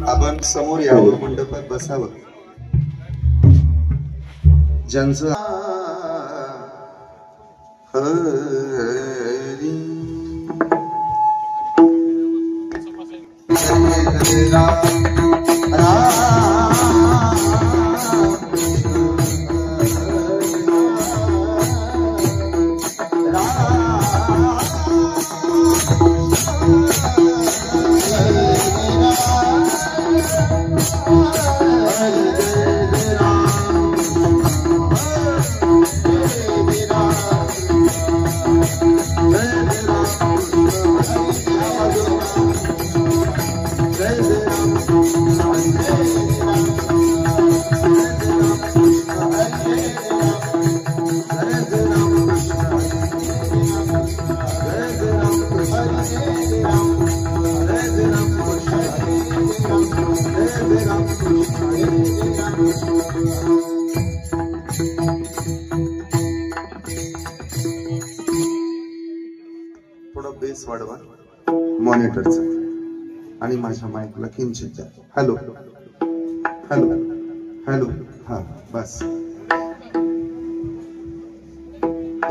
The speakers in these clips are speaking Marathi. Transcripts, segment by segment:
आपण समोर यावं, मंडपात बसावं. ज्यांचं थोडा बेस वाढवा मॉनिटरचा आणि माझ्या माईकला किंचित द्या. Hello hello hello. हा बस.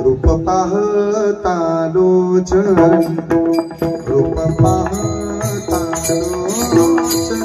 रूप पाहता लोचन, रूप पाहता लोचन,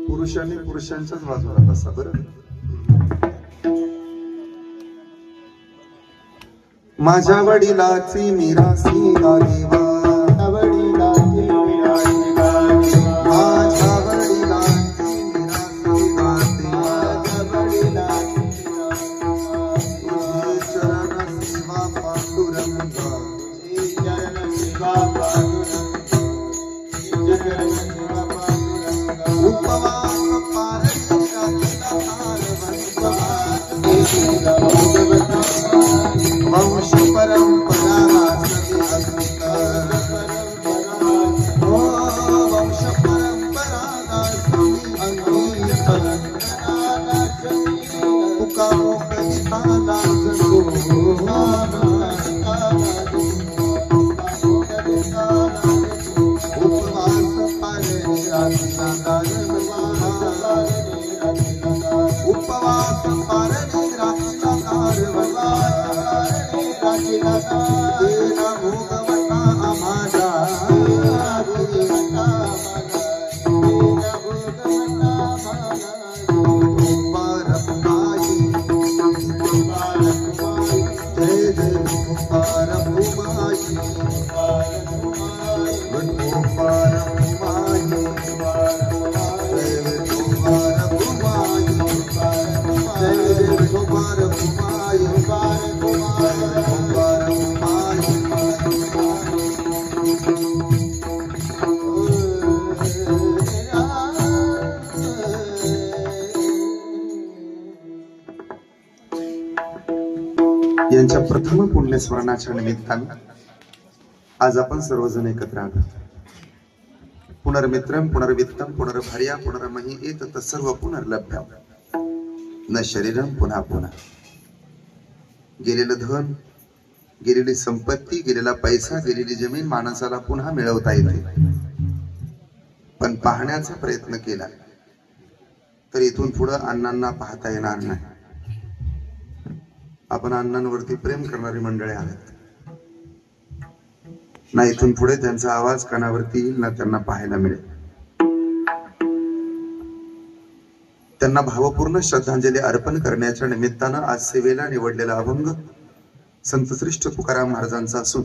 पुरुषांनी पुरुषांच्याच बाजूला बसा बरं. माझ्या वडिलाची मिरासी गादेवा, माझ्या वडिलाची मिरासी गादेवा, चरण सेवा पांडुरंगा, उपवास वंश परंपरा वंश परंपरा तुका उपवास उपवास पारणी राखीला भोगवता आम्हाला जय जय यांच्या प्रथम पुण्यस्मरणाच्या निमित्ताने आज आपण सर्वजण एकत्र आलो. पुनर्मित्रं पुनर्वित्तं पुनर्भार्या पुनर्मही एतत् सर्व पुनर्लभ्यं न शरीरं पुन्हा पुन्हा. गेलेलं धन, गेलेली संपत्ती, गेलेला पैसा, गेलेली जमीन माणसाला पुन्हा मिळवता येते, पण पाहण्याचा प्रयत्न केला तर इथून पुढे अण्णांना पाहता येणार नाही. आपण अण्णांवरती प्रेम करणारी मंडळी आहात ना. इथून पुढे त्यांचा आवाज कानावरती येईल ना त्यांना पाहायला मिळेल. त्यांना भावपूर्ण श्रद्धांजली अर्पण करण्याच्या निमित्तानं आज सेवेला निवडलेला अभंग संतश्रेष्ठ तुकाराम महाराजांचा असून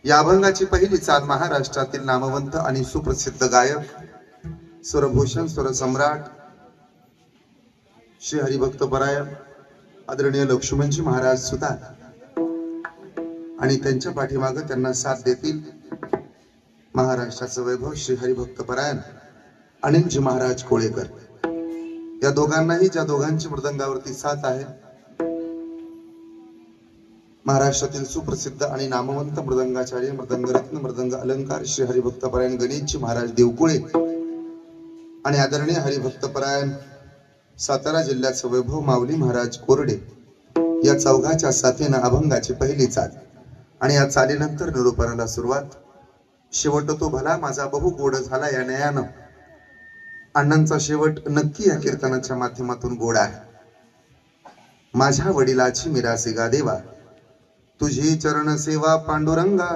या अभंगाची पहिली चाल महाराष्ट्रातील नामवंत आणि सुप्रसिद्ध गायक स्वरभूषण स्वरसम्राट श्री हरिभक्त परायण आदरणीय लक्ष्मणजी महाराज सुद्धा आणि त्यांच्या पाठीमागे त्यांना साथ देतील महाराष्ट्राचं वैभव श्री हरिभक्त परायण अनिलजी महाराज कोळेकर. या दोघांनाही, ज्या दोघांची मृदंगावरती साथ आहे, महाराष्ट्रातील सुप्रसिद्ध आणि नामवंत मृदंगाचार्य मृदंगरत्न मृदंग अलंकार श्री हरिभक्त परायण गणेशजी महाराज देवकुळे आणि आदरणीय हरिभक्त परायण सातारा जिल्ह्याचे वैभव माऊली महाराज कोरडे या चौघाच्या साथीनं अभंगाची पहिली चाल आणि या चालीनंतर निरूपणाला सुरुवात. शेवट तो भला माझा बहु गोड झाला या न्यायानं. अण्णांचा शेवट नक्की या कीर्तनाच्या माध्यमातून गोड आहे. माझ्या वडिलाची मिरासी गा देवा, तुझी चरण सेवा पांडुरंगा.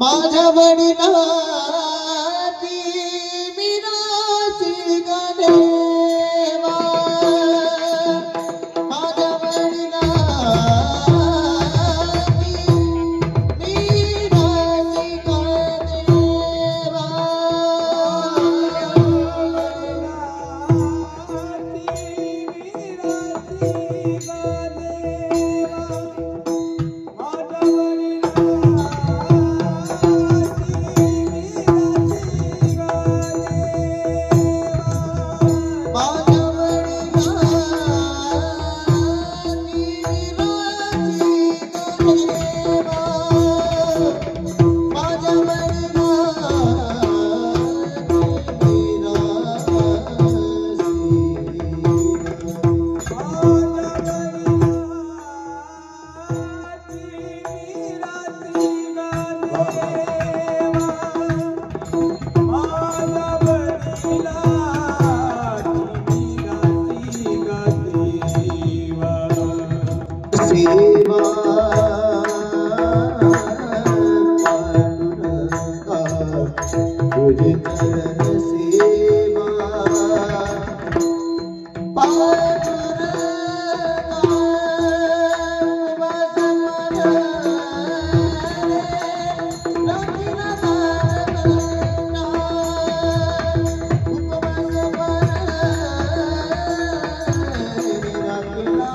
माझ्या वडिलाची मिरासी गा देवा, माझ्या वडिलाची मिरासी गा देवा,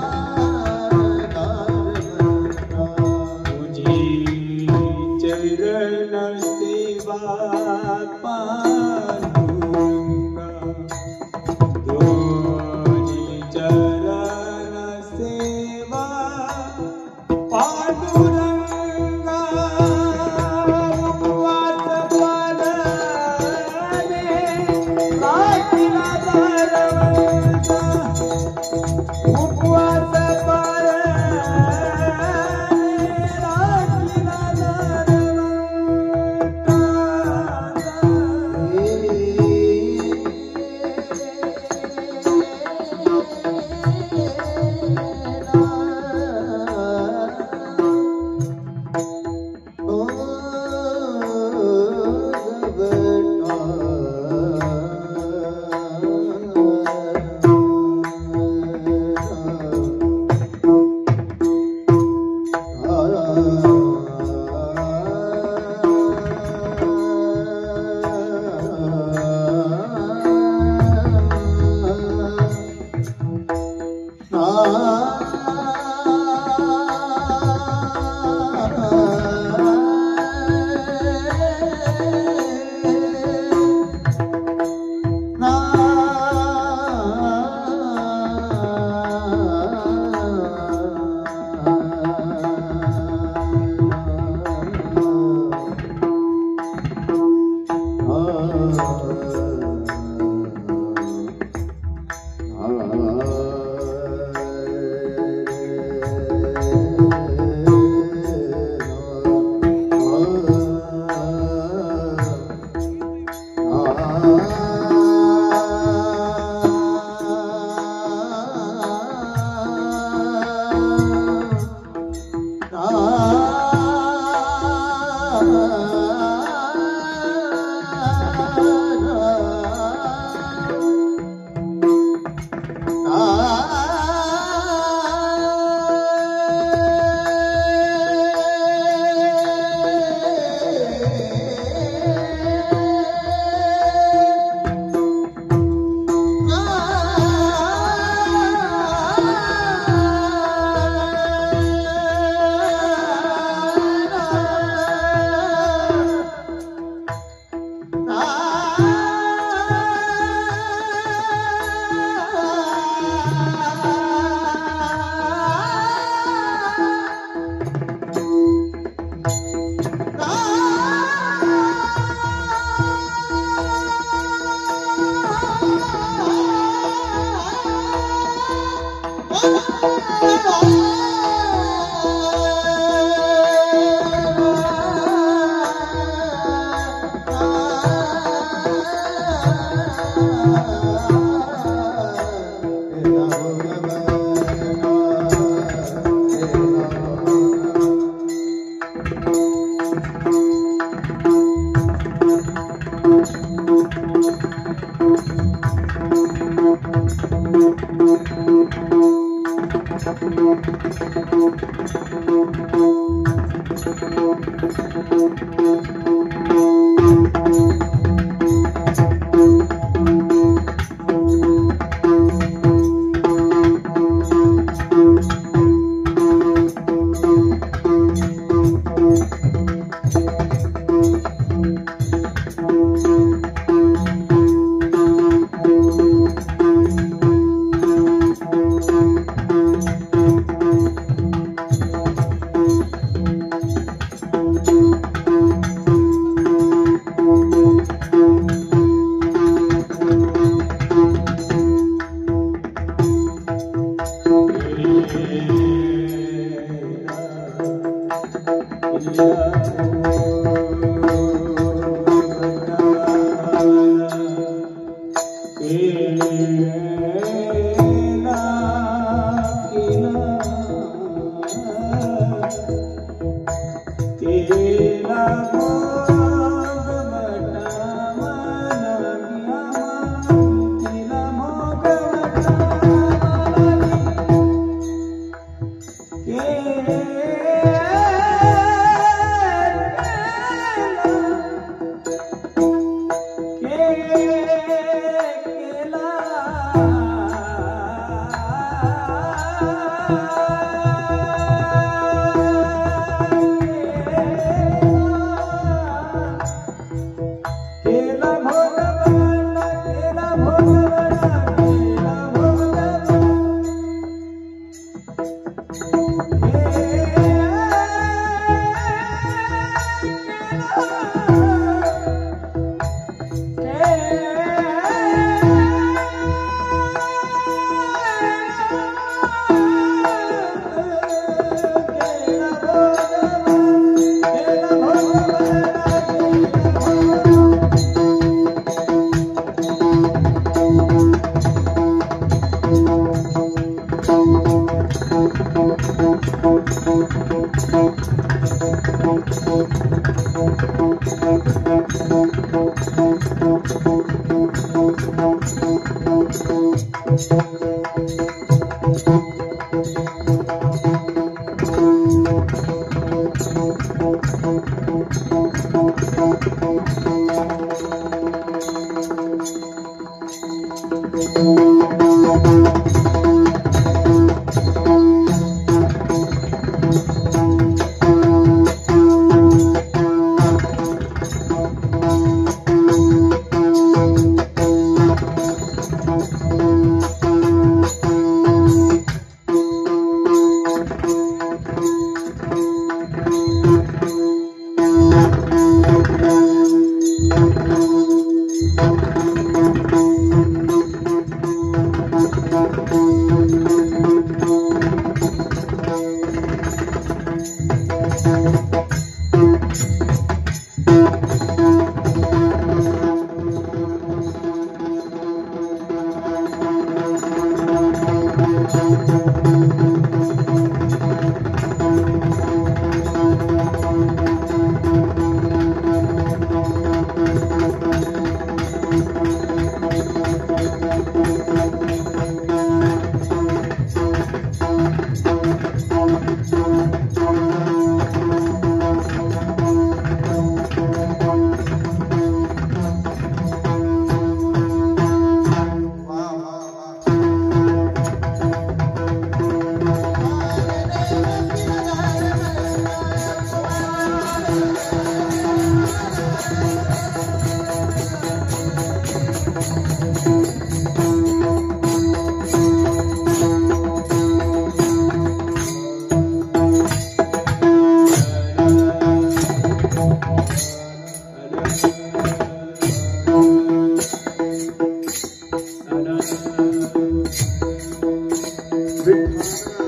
विठ्ठल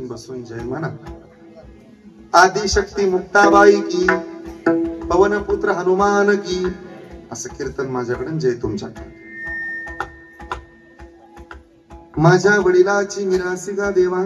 बसून जय म्हणा. आदिशक्ती मुक्ताबाई की, पवनपुत्र हनुमान की, असं कीर्तन माझ्याकडे जय तुमच्याकडे. माझ्या वडिलाची मिरासी गा देवा,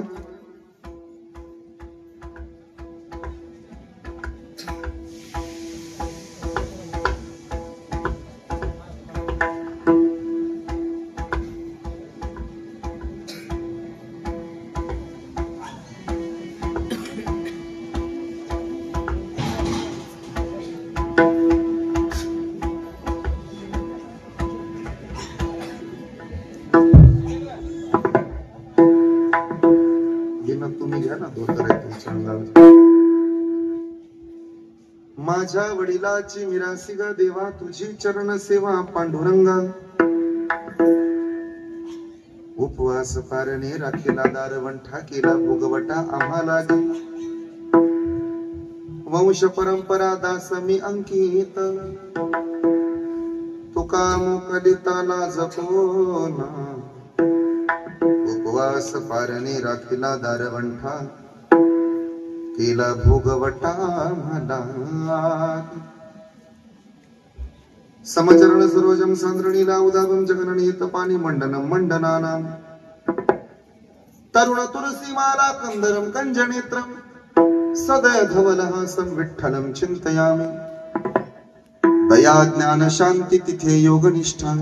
माझ्या वडिलाची मिरासी गा देवा, तुझी चरण सेवा पांडुरंगा. उपवास पारणे राखेला दारवंठा, केला भोगवटा आम्हाला. वंश परंपरा दास मी अंकित, तुका मोकलिताला जपोना. उपवास पारणे राखेला दारवंठा, केला भोगवटा मला. समचरण सरोजम सांद्रणीला उदागम जगननीत पाणी मंडनम मंडनानाम. तरुण तुलसी माला कंदरम कंजनेत्रम, सदय धवलहासं विठ्ठलं चिंतयामि. दया ज्ञान शांती तिथे योग निष्ठा,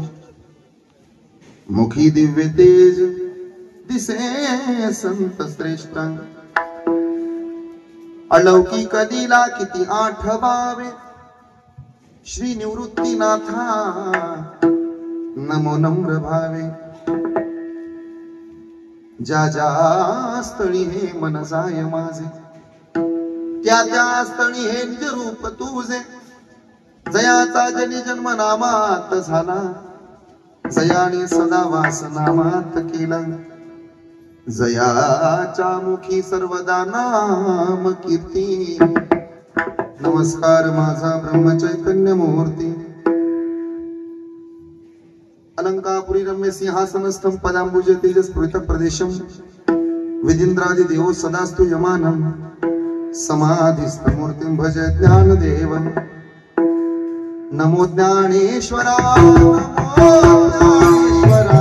मुखी दिव्य तेज दिसे संत श्रेष्ठ. अलौकिक लीला किती आठवावे, श्री निवृत्तीनाथा नमो नम्र भावे. ज्या ज्या स्थळी हे मन जाय माझे, त्या त्या स्थळी हे निज रूप तुझे. जयाचा जनी जन्म नामात झाला, जयाने सदा वास नामात केला. जयाच्या मुखी सर्वदा नाम कीर्ती. नमस्कार माझा ब्रह्मचैतन्य मूर्ती. अलंकापुरी रम्य सिंहासनस्थं पदांबुज तेजस्फुरित प्रदेशम. विदिंद्रादि देवो सदास्तु यमानं, समाधिस्थ मूर्तिं भज ज्ञानदेवं. नमो ज्ञानेश्वरा, नमो ज्ञानेश्वरा.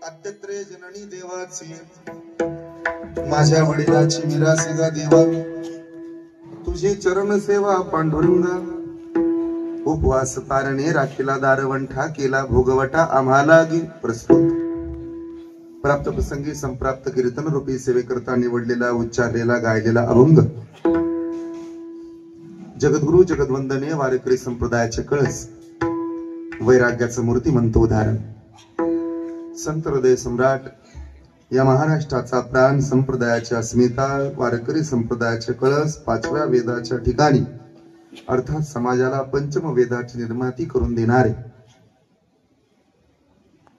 अद्यत्रे जननी देवाची माझ्या वडिलाची मिरासीगा देवा तुझी चरण सेवा पांडुरंगा उपवास तारणे राखीला दारवंठा केला भोगवटा आम्हाला गी प्रस्तुत प्राप्त प्रसंगी संप्राप्त कीर्तन रूपी सेवेकरता निवडलेला उच्चारलेला गायलेला अभंग जगद्गुरु जगद्वंदने वारकरी संप्रदायाचे कळस वैराग्याचं मूर्तिमंत उदाहरण संत हृदय सम्राट या महाराष्ट्राचा प्राण संप्रदायाची अस्मिता वारकरी संप्रदायाचे कळस पाचव्या वेदाच्या ठिकाणी अर्थात समाजाला पंचम वेदाची निर्माती करून देणारे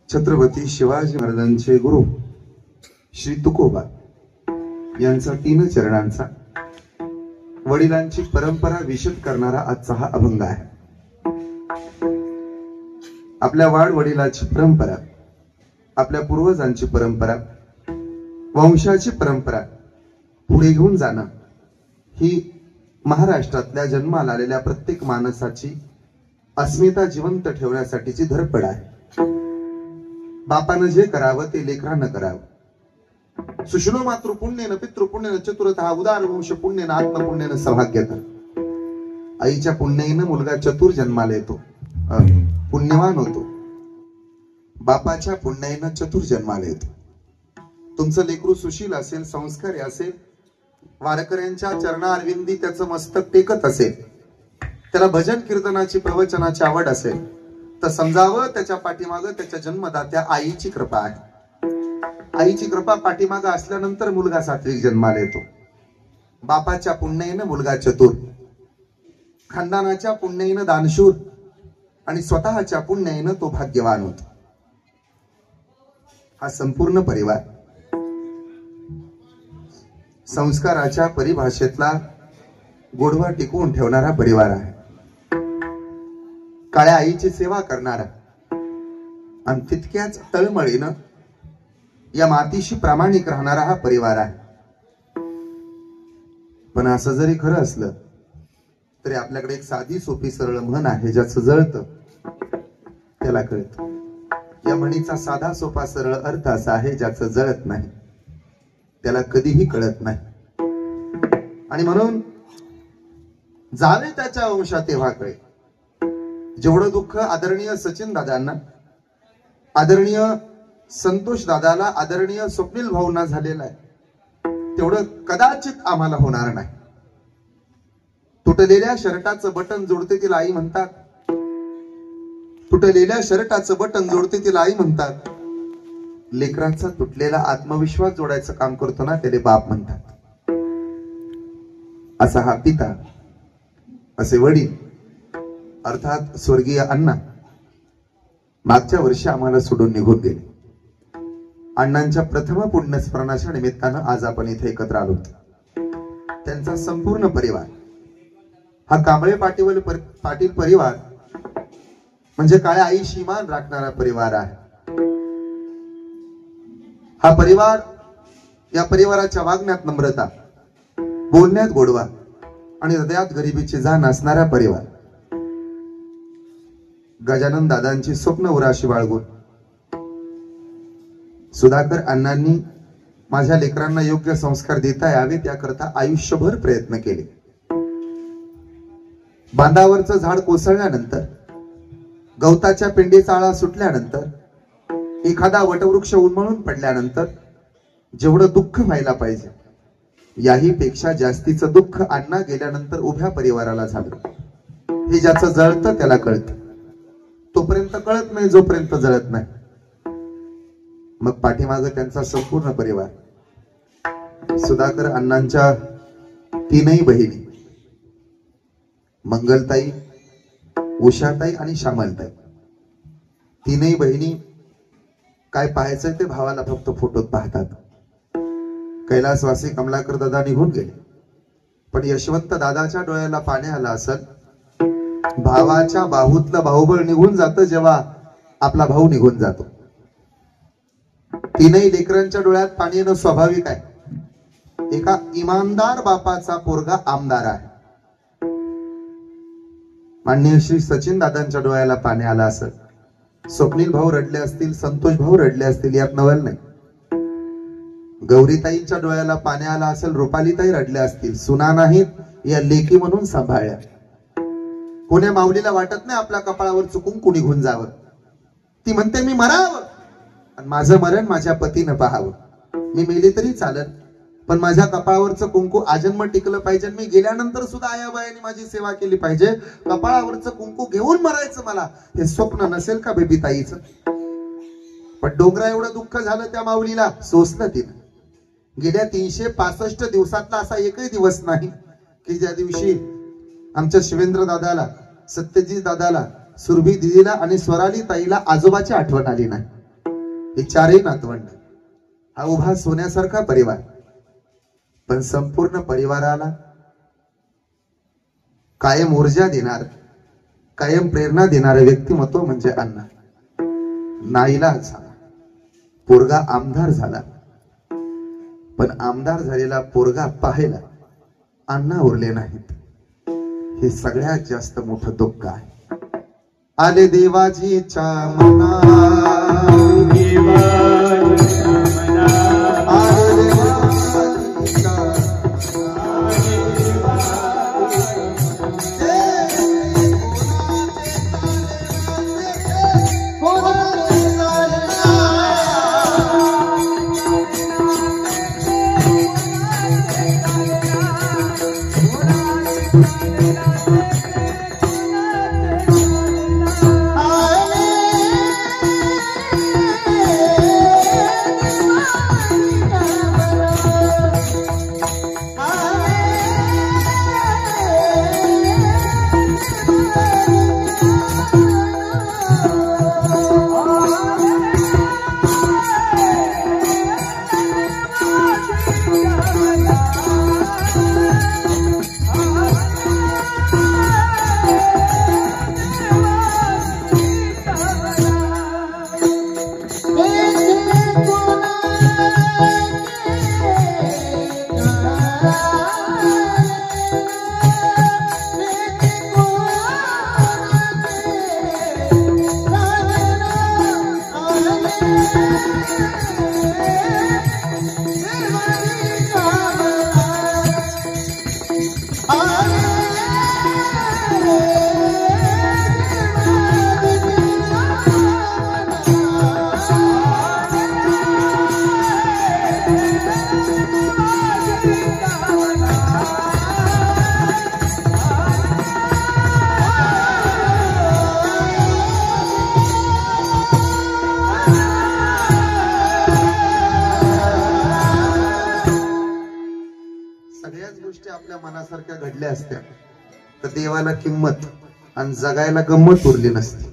छत्रपती शिवाजी महाराजांचे गुरु श्री तुकोबा यांचा 3 चरणांचा वडिलांची परंपरा विशद करणारा आजचा हा अभंग आहे. आपल्या वाड वडिलाची परंपरा, आपल्या पूर्वजांची परंपरा, वंशाची परंपरा पुढे घेऊन जाणं ही महाराष्ट्रातल्या जन्माला आलेल्या प्रत्येक माणसाची अस्मिता जिवंत ठेवण्यासाठीची धडपड आहे. बापानं जे करावं ते लेकरानं करावं. सुशिलो मातृपुण्येन पितृपुण्येन चतुरतः उदार वंश पुण्येन आत्मपुण्येन सौभाग्यता. आईच्या पुण्याईनं मुलगा चतुर जन्माला येतो, पुण्यवान होतो. बापाच्या पुण्याईनं चतुर जन्माला येतो. तुमचं लेकरू सुशील असेल, संस्कारी असेल, वारकऱ्यांच्या चरणारविंदी त्याचं मस्तक टेकत असेल, त्याला भजन कीर्तनाची प्रवचनाची आवड असेल, तर समजावं त्याच्या पाठीमागं त्याच्या जन्मदात्या आईची कृपा आहे. आईची कृपा पाठीमागं असल्यानंतर मुलगा सात्विक जन्माला येतो. बापाच्या पुण्याईनं मुलगा चतुर, खानदानाच्या पुण्याईनं दानशूर आणि स्वतःच्या पुण्याईनं तो भाग्यवान होतो. हा संपूर्ण परिवार संस्काराच्या परिभाषेतला गोडवा टिकवून ठेवणारा परिवार आहे. काळ्या आईची सेवा करणारा आणि तितक्याच तळमळीनं या मातीशी प्रामाणिक राहणारा हा परिवार आहे. पण असं जरी खरं असलं तरी आपल्याकडे एक साधी सोपी सरळ म्हण आहे, ज्याचं जळतं त्याला कळतं. या म्हणीचा साधा सोपा सरळ अर्थ असा आहे, ज्याचं जळत नाही त्याला कधीही कळत नाही. आणि म्हणून जावे त्याच्या वंशात तेव्हा कळे. जेवढं दुःख आदरणीय सचिन दादांना, आदरणीय संतोष दादाला, आदरणीय स्वप्नील भाऊंना झालेलं आहे, तेवढं कदाचित आम्हाला होणार नाही. तुटलेल्या शर्टाचं बटन जोडते तिला आई म्हणतात. तुटलेल्या शर्टाचं बटन जोडते तिला आई म्हणतात. लेकरांचा तुटलेला आत्मविश्वास जोडायचं काम करतो ना, त्याला बाप म्हणतात. असा हा पिता, असे वडील अर्थात स्वर्गीय अण्णा मागच्या वर्षी आम्हाला सोडून निघून गेले. अण्णांच्या प्रथम पुण्यस्मरणाच्या निमित्तानं आज आपण इथे एकत्र आलो. त्यांचा संपूर्ण परिवार हा कांबळे पाटील परिवार म्हणजे काळ्या आईशी मान राखणारा परिवार आहे. हा परिवार, या परिवाराच्या वागण्यात नम्रता, बोलण्यात गोडवा आणि हृदयात गरिबीची जाण असणारा परिवार. गजानन दादांची स्वप्न उराशी बाळगून सुधाकर अण्णांनी माझ्या लेकरांना योग्य संस्कार देता यावे त्याकरता आयुष्यभर प्रयत्न केले. बांधावरचं झाड कोसळल्यानंतर, गवताच्या पिंडीचा आळा सुटल्यानंतर, एखादा वटवृक्ष उन्मळून पडल्यानंतर जेवढं दुःख व्हायला पाहिजे, याही पेक्षा जास्तीचं दुःख अण्णा गेल्यानंतर उभ्या परिवाराला झालं. हे ज्याचं जळतं त्याला कळतं, तोपर्यंत कळत नाही जोपर्यंत जळत नाही. मग पाठीमागं त्यांचा संपूर्ण परिवार, सुधाकर अण्णांच्या तीनही बहिणी, मंगलताई, उषाताई आणि श्यामलताई, तीनही बहिणी काय पाहायचंय ते भावाला फक्त फोटोत पाहतात. कैलासवासी कमलाकर दादा निघून गेले, पण यशवंत दादाच्या डोळ्याला पाणी आलं असेल. भावाच्या बाहूतलं बाहुबळ निघून जातं जेव्हा आपला भाऊ निघून जातो. तीनही लेकरांच्या डोळ्यात पाणी येणं स्वाभाविक आहे. एका इमानदार बापाचा पोरगा आमदार आहे. माननीय श्री सचिन दादांच्या डोळ्याला पाणी आलं असेल. स्वप्नील भाऊ रडले असतील, संतोष भाऊ रडले असतील, यात नवल नाही. गौरीताईंच्या डोळ्याला पाणी आलं असेल, रुपालीताई रडल्या असतील. सुना नाहीत या लेकी म्हणून सांभाळल्या. कोण्या माऊलीला वाटत नाही आपल्या कपाळावर चुकून कुणी निघून जावं. ती म्हणते मी मरावं आणि माझं मरण माझ्या पतीनं पाहावं. मी मेली तरी चालत, पण माझ्या कपाळावरचं कुंकू आजन्म टिकलं पाहिजे. मी गेल्यानंतर सुद्धा आयाबायांनी माझी सेवा केली पाहिजे. कपाळावरचं कुंकू घेऊन मरायचं मला हे स्वप्न नसेल का बेबीताईचं? पण डोंगरा एवढं दुःख झालं त्या माऊलीला, सोसलं तिनं. गेल्या 365 दिवसातला असा एकही दिवस नाही की ज्या दिवशी आमच्या शिवेंद्र दादाला, सत्यजित दादाला, सुरभी दिदीला आणि स्वराली ताईला आजोबाची आठवण आली नाही. हे चारही नातवंड, हा उभा सोन्यासारखा परिवार, पण संपूर्ण परिवाराला कायम ऊर्जा देणार, कायम प्रेरणा देणारं व्यक्तिमत्व म्हणजे अण्णा. नाईलाज झाला, पोरगा आमदार झाला, पण आमदार झालेला पोरगा पाहायला अण्णा उरले नाहीत. हे सगळ्यात जास्त मोठं दुःख आहे. आले देवाजीच्या मना, मनासारख्या घडल्या असत्या तर देवाला किंमत आणि जगायला गंमत उरली नसती.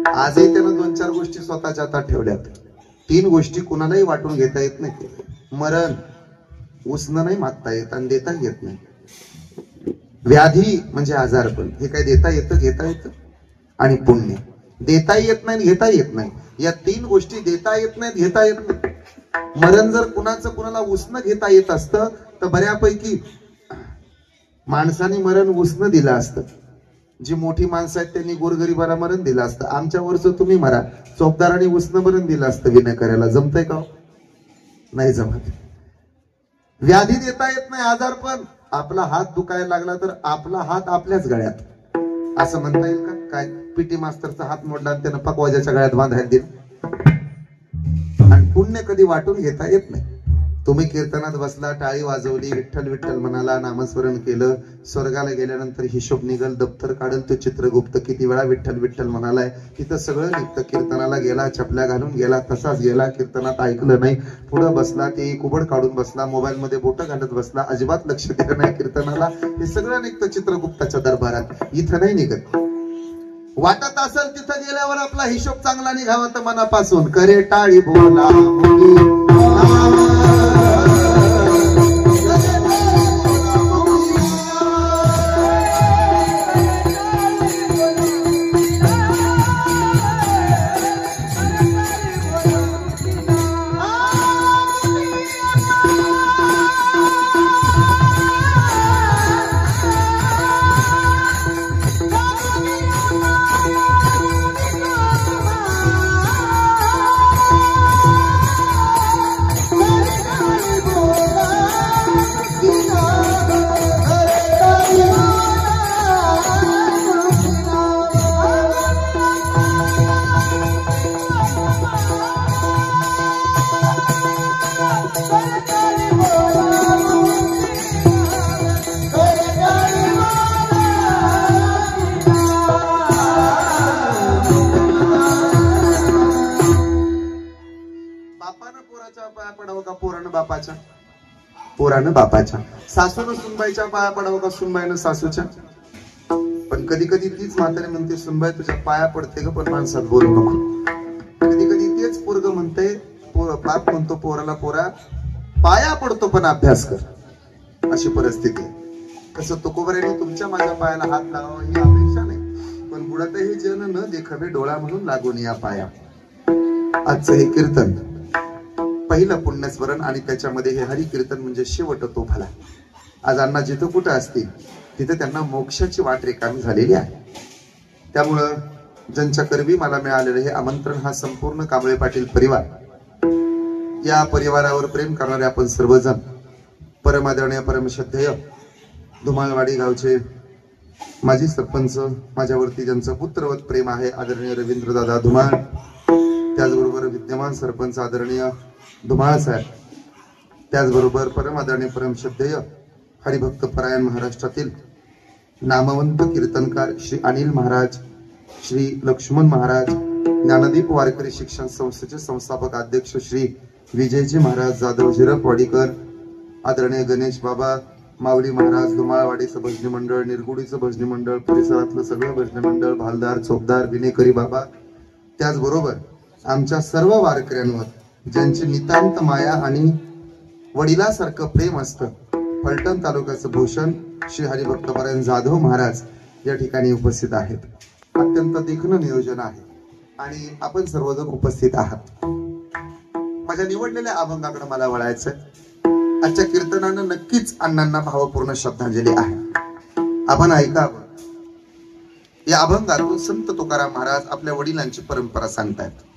आजही त्यानं 2-4 गोष्टी स्वतःच्या हातात ठेवल्यात. 3 गोष्टी कुणालाही वाटून घेता येत नाही. मरण उसणं नाही मागता येत आणि देता येत नाही. व्याधी म्हणजे आजारपण, हे काय देता येतं, घेता येतं. आणि पुण्य देता येत नाही, घेता येत नाही. या 3 गोष्टी देता येत नाहीत, घेता येत नाही. मरण जर कुणाला उसणं घेता येत असतं तर बऱ्यापैकी माणसाने मरण उसणं दिलं असतं. जी मोठी माणसं आहेत त्यांनी गोरगरिबाला मरण दिलं असतं. आमच्या वरचं तुम्ही मरा, चौकदाराने उसणं मरण दिलं असतं. विनाकार्याला जमतंय का? नाही जमत. व्याधी देता येत नाही, आजारपण. आपला हात दुखायला लागला तर आपला हात आपल्याच गळ्यात, असं म्हणता येईल का? काय पीटी मास्तरचा हात मोडला आणि त्यानं पकवाजाच्या गळ्यात बांधायला दिलं. आणि पुण्य कधी वाटून घेता येत नाही. तुम्ही कीर्तनात बसला, टाळी वाजवली, विठ्ठल विठ्ठल म्हणाला, नामस्मरण केलं, स्वर्गाला गेल्यानंतर हिशोब निघल, दप्तर काढल तो चित्रगुप्त किती वेळा विठ्ठल विठ्ठल म्हणालाय, तिथं सगळं निघतं. कीर्तनाला गेला, चपल्या घालून गेला, तसाच गेला, कीर्तनात ऐकलं नाही, पुढं बसला, ते कुबड काढून बसला, मोबाईल मध्ये बोटं घालत बसला, अजिबात लक्ष दिलं नाही कीर्तनाला, हे सगळं निघतं चित्रगुप्ताच्या दरबारात. इथं नाही निघत. वाटत असेल तिथं गेल्यावर आपला हिशोब चांगला निघावा तर मनापासून करे टाळी बोला पोरानं बापाच्या, सासूनं सुनबाईच्या पाया पडावं का सुनबाईनं सासूच्या. पण कधी कधी तीच म्हातारी म्हणते सुनबाई तुझ्या पाया पडते ग पण माणसात बोलू नको. कधी कधी तेच पोरग म्हणते, बाप म्हणतो पोराला पोरा पाया पडतो पण अभ्यास कर. अशी परिस्थिती. कसं तुकोबऱ्याने तुमच्या माझ्या पायाला हात लावावा ही अपेक्षा नाही, पण बुडात हे जन न देखावे डोळा म्हणून लागून या पाया. आजचं हे कीर्तन पहिलं पुण्यस्मरण आणि त्याच्यामध्ये हे हरी कीर्तन म्हणजे शेवट तो भला. आज अण्णा जिथं कुठं असतील तिथे त्यांना मोक्षाची वाट रिकामी झालेली आहे. त्यामुळं ज्यांच्या करवी मला मिळालेलं हे आमंत्रण हा संपूर्ण कांबळे पाटील परिवार, या परिवारावर प्रेम करणारे आपण सर्वजण, परमादरणीय परमश्रद्धेय धुमाळवाडी गावचे माजी सरपंच, माझ्यावरती ज्यांचं पुत्रवत प्रेम आहे आदरणीय रवींद्र दादा धुमाळ, त्याचबरोबर विद्यमान सरपंच आदरणीय धुमाळ साहेब, त्याचबरोबर परम आदरणीय परमश्रद्धेय हरिभक्त परायण महाराष्ट्रातील नामवंत कीर्तनकार श्री अनिल महाराज, श्री लक्ष्मण महाराज, ज्ञानदीप वारकरी शिक्षण संस्थेचे संस्थापक अध्यक्ष श्री विजयजी महाराज जाधव झिरपवाडीकर, आदरणीय गणेश बाबा माऊली महाराज, धुमाळवाडीचं भजनी मंडळ, निरगुडीचं भजनी मंडळ, परिसरातलं सगळं भजनी मंडळ, भालदार चोपदार विनेकरी बाबा, त्याचबरोबर आमच्या सर्व वारकऱ्यांवर ज्यांची नितांत माया आणि वडिलासारखं प्रेम असतं, फलटण तालुक्याचं भूषण श्री हरिभक्त परायण जाधव महाराज या ठिकाणी उपस्थित आहेत. अत्यंत देखणं नियोजन आहे आणि आपण सर्वजण उपस्थित आहात. माझ्या निवडलेल्या अभंगाकडे मला वळायचंय. आजच्या कीर्तनानं नक्कीच अण्णांना भावपूर्ण श्रद्धांजली आहे. आपण ऐकावं. या अभंगातून संत तुकाराम महाराज आपल्या वडिलांची परंपरा सांगतायत.